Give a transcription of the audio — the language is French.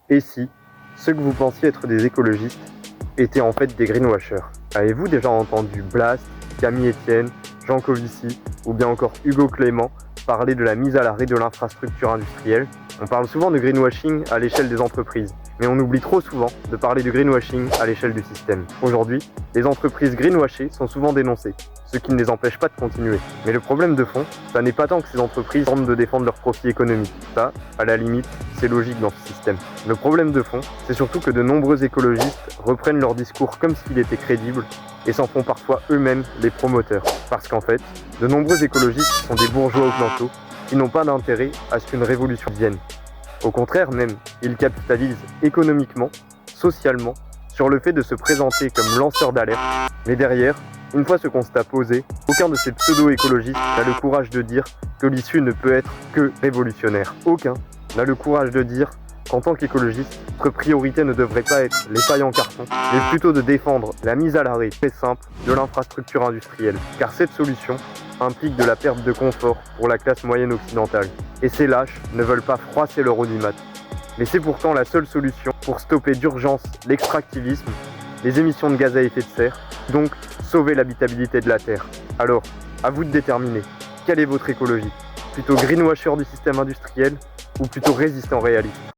Et si ceux que vous pensiez être des écologistes étaient en fait des greenwashers? Avez-vous déjà entendu Blast, Camille Etienne, Jean Covici ou bien encore Hugo Clément parler de la mise à l'arrêt de l'infrastructure industrielle? On parle souvent de greenwashing à l'échelle des entreprises, mais on oublie trop souvent de parler de greenwashing à l'échelle du système. Aujourd'hui, les entreprises greenwashées sont souvent dénoncées, ce qui ne les empêche pas de continuer. Mais le problème de fond, ça n'est pas tant que ces entreprises tentent de défendre leurs profits économiques. Ça, à la limite, c'est logique dans ce système. Le problème de fond, c'est surtout que de nombreux écologistes reprennent leur discours comme s'il était crédible et s'en font parfois eux-mêmes les promoteurs. Parce qu'en fait, de nombreux écologistes sont des bourgeois au planteau qui n'ont pas d'intérêt à ce qu'une révolution vienne. Au contraire même, ils capitalisent économiquement, socialement, sur le fait de se présenter comme lanceurs d'alerte. Mais derrière, une fois ce constat posé, aucun de ces pseudo-écologistes n'a le courage de dire que l'issue ne peut être que révolutionnaire. Aucun n'a le courage de dire qu'en tant qu'écologiste, notre priorité ne devrait pas être les pailles en carton, mais plutôt de défendre la mise à l'arrêt très simple de l'infrastructure industrielle. Car cette solution implique de la perte de confort pour la classe moyenne occidentale. Et ces lâches ne veulent pas froisser leur audimat. Mais c'est pourtant la seule solution pour stopper d'urgence l'extractivisme, les émissions de gaz à effet de serre, donc sauver l'habitabilité de la Terre. Alors, à vous de déterminer, quelle est votre écologie? Plutôt greenwasher du système industriel ou plutôt résistant réaliste?